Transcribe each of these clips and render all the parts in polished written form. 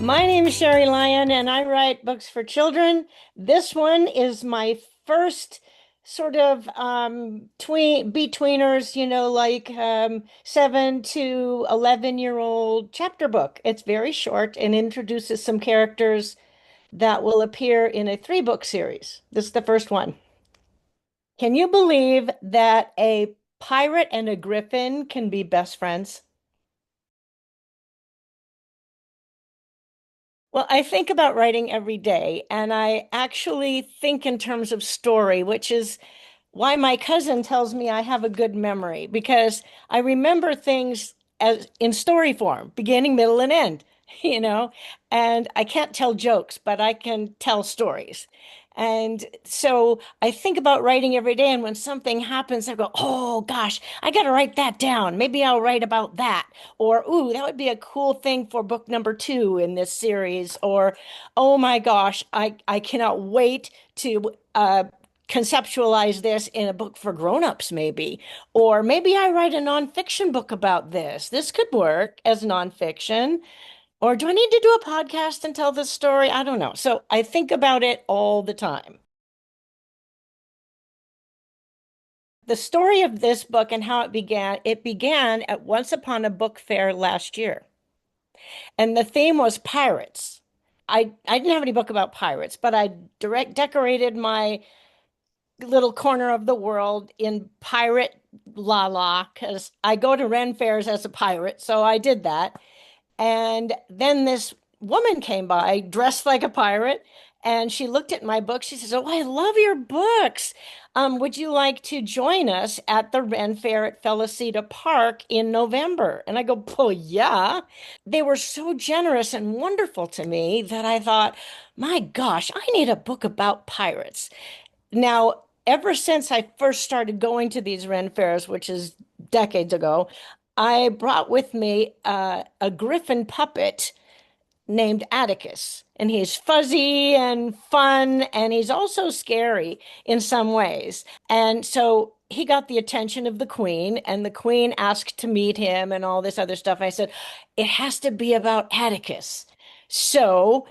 My name is Shari Lyon, and I write books for children. This one is my first sort of betweeners, like 7 to 11-year-old chapter book. It's very short and introduces some characters that will appear in a three-book series. This is the first one. Can you believe that a pirate and a griffin can be best friends? Well, I think about writing every day, and I actually think in terms of story, which is why my cousin tells me I have a good memory because I remember things as in story form, beginning, middle, and end, you know, and I can't tell jokes, but I can tell stories. And so I think about writing every day, and when something happens, I go, oh gosh, I got to write that down. Maybe I'll write about that. Or, ooh, that would be a cool thing for book number two in this series. Or, oh my gosh, I cannot wait to conceptualize this in a book for grown-ups, maybe. Or maybe I write a nonfiction book about this. This could work as nonfiction. Or do I need to do a podcast and tell this story? I don't know. So I think about it all the time. The story of this book and how it began at Once Upon a Book Fair last year. And the theme was pirates. I didn't have any book about pirates, but I direct decorated my little corner of the world in pirate la la because I go to Ren fairs as a pirate, so I did that. And then this woman came by dressed like a pirate, and she looked at my book. She says, "Oh, I love your books. Would you like to join us at the Ren Fair at Felicita Park in November?" And I go, "Oh, yeah." They were so generous and wonderful to me that I thought, my gosh, I need a book about pirates. Now, ever since I first started going to these Ren fairs, which is decades ago, I brought with me a griffin puppet named Atticus. And he's fuzzy and fun, and he's also scary in some ways. And so he got the attention of the queen, and the queen asked to meet him and all this other stuff. I said, it has to be about Atticus. So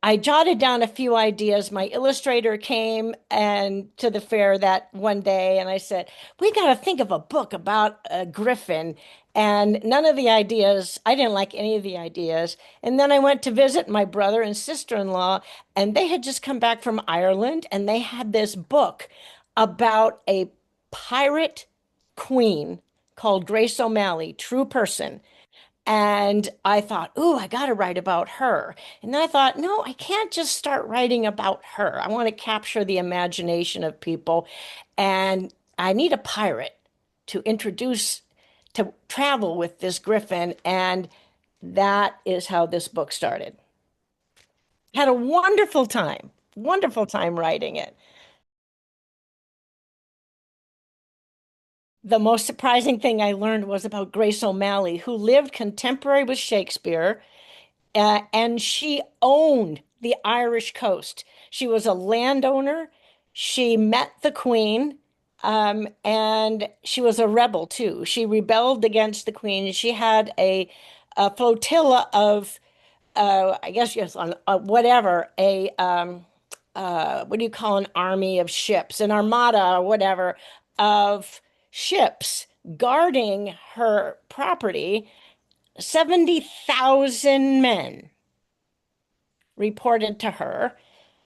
I jotted down a few ideas. My illustrator came and to the fair that one day, and I said, "We got to think of a book about a griffin." And none of the ideas, I didn't like any of the ideas. And then I went to visit my brother and sister-in-law, and they had just come back from Ireland, and they had this book about a pirate queen called Grace O'Malley, true person. And I thought, ooh, I got to write about her. And then I thought, no, I can't just start writing about her. I want to capture the imagination of people. And I need a pirate to introduce, to travel with this griffin. And that is how this book started. Had a wonderful time writing it. The most surprising thing I learned was about Grace O'Malley, who lived contemporary with Shakespeare. And she owned the Irish coast. She was a landowner. She met the Queen, and she was a rebel too. She rebelled against the Queen. She had a flotilla of, I guess, yes, on whatever, what do you call an army of ships, an armada or whatever of ships guarding her property. 70,000 men reported to her.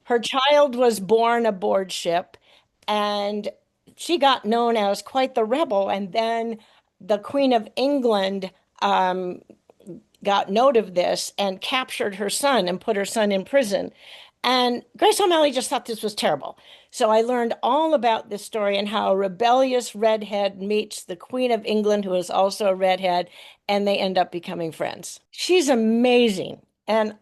Her child was born aboard ship, and she got known as quite the rebel. And then the Queen of England um, got note of this and captured her son and put her son in prison. And Grace O'Malley just thought this was terrible. So I learned all about this story and how a rebellious redhead meets the Queen of England, who is also a redhead, and they end up becoming friends. She's amazing. And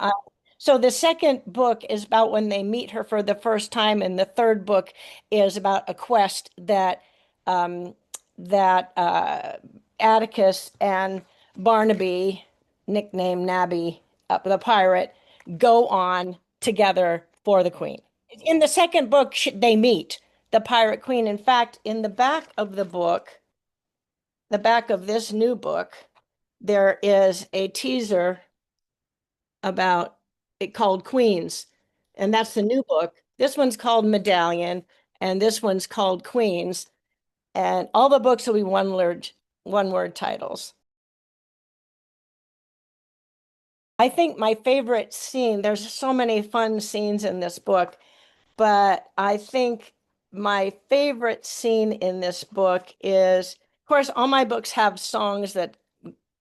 so the second book is about when they meet her for the first time, and the third book is about a quest um, that Atticus and Barnaby, nicknamed Nabby, the pirate, go on together for the queen. In the second book, they meet the pirate queen. In fact, in the back of the book, the back of this new book, there is a teaser about called Queens, and that's the new book. This one's called Medallion, and this one's called Queens. And all the books will be one word titles. I think my favorite scene, there's so many fun scenes in this book, but I think my favorite scene in this book is, of course, all my books have songs that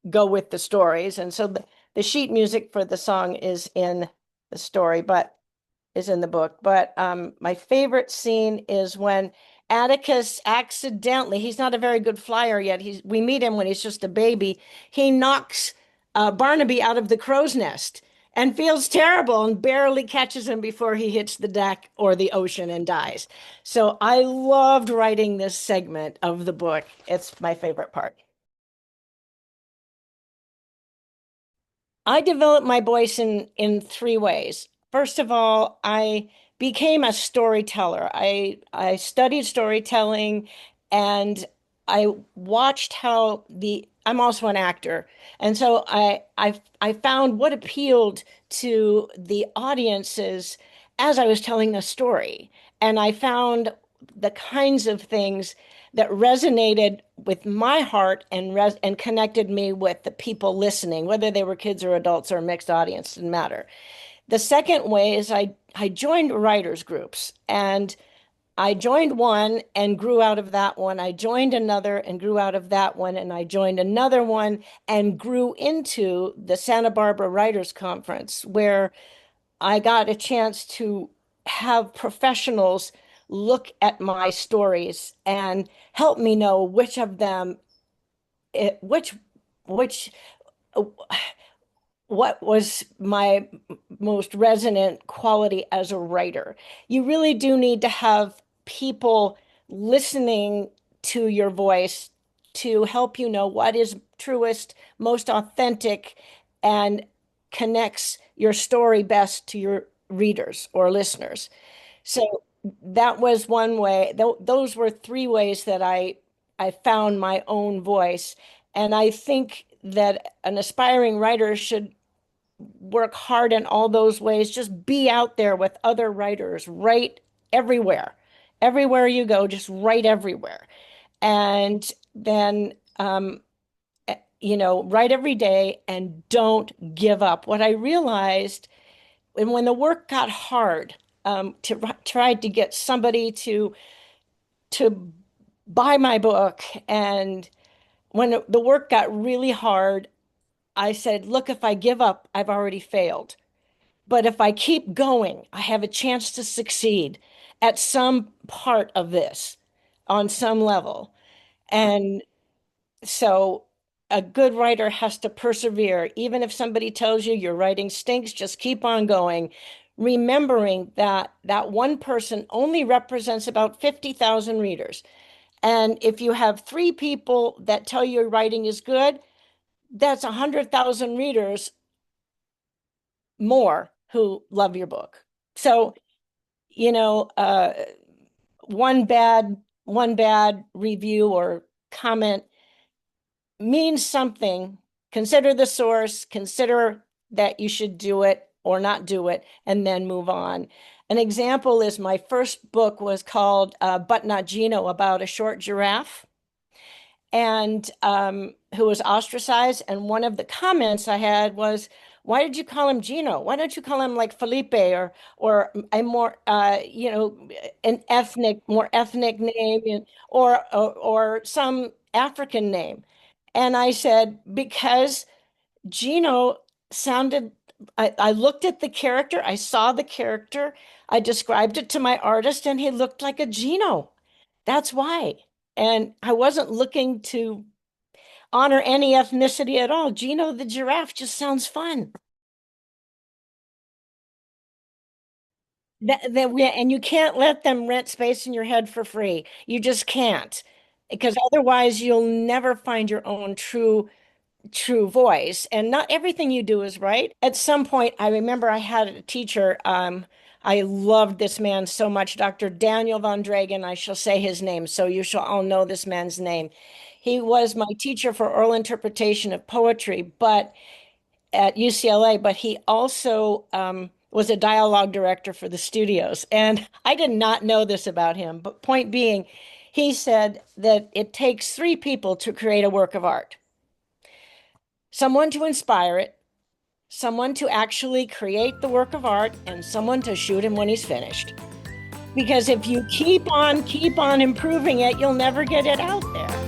go with the stories. And so the sheet music for the song is in the story, but is in the book. But my favorite scene is when Atticus accidentally, he's not a very good flyer yet. We meet him when he's just a baby. He knocks Barnaby out of the crow's nest and feels terrible and barely catches him before he hits the deck or the ocean and dies. So I loved writing this segment of the book. It's my favorite part. I developed my voice in three ways. First of all, I became a storyteller. I studied storytelling and I watched how the I'm also an actor. And so I found what appealed to the audiences as I was telling the story. And I found the kinds of things that resonated with my heart and connected me with the people listening, whether they were kids or adults or a mixed audience, didn't matter. The second way is I joined writers groups and I joined one and grew out of that one. I joined another and grew out of that one. And I joined another one and grew into the Santa Barbara Writers Conference, where I got a chance to have professionals look at my stories and help me know which of them, which, what was my most resonant quality as a writer. You really do need to have people listening to your voice to help you know what is truest, most authentic, and connects your story best to your readers or listeners. So that was one way. Those were three ways that I found my own voice. And I think that an aspiring writer should work hard in all those ways. Just be out there with other writers, write everywhere. Everywhere you go, just write everywhere. And then, write every day and don't give up. What I realized, and when the work got hard, tried to get somebody to buy my book, and when the work got really hard, I said, "Look, if I give up, I've already failed. But if I keep going, I have a chance to succeed at some part of this on some level." And so a good writer has to persevere. Even if somebody tells you your writing stinks, just keep on going, remembering that that one person only represents about 50,000 readers. And if you have three people that tell you your writing is good, that's 100,000 readers more who love your book. So, you know, one bad review or comment means something. Consider the source, consider that you should do it or not do it, and then move on. An example is my first book was called But Not Gino, about a short giraffe and who was ostracized. And one of the comments I had was, "Why did you call him Gino? Why don't you call him like Felipe or a more an more ethnic name or some African name?" And I said, "Because Gino sounded." I looked at the character, I saw the character, I described it to my artist, and he looked like a Gino. That's why. And I wasn't looking to honor any ethnicity at all. Gino the giraffe just sounds fun. And you can't let them rent space in your head for free. You just can't, because otherwise you'll never find your own true voice. And not everything you do is right. At some point, I remember I had a teacher. I loved this man so much, Dr. Daniel Von Dragen. I shall say his name, so you shall all know this man's name. He was my teacher for oral interpretation of poetry, but at UCLA, but he also was a dialogue director for the studios. And I did not know this about him, but point being, he said that it takes three people to create a work of art: someone to inspire it, someone to actually create the work of art, and someone to shoot him when he's finished. Because if you keep on improving it, you'll never get it out there.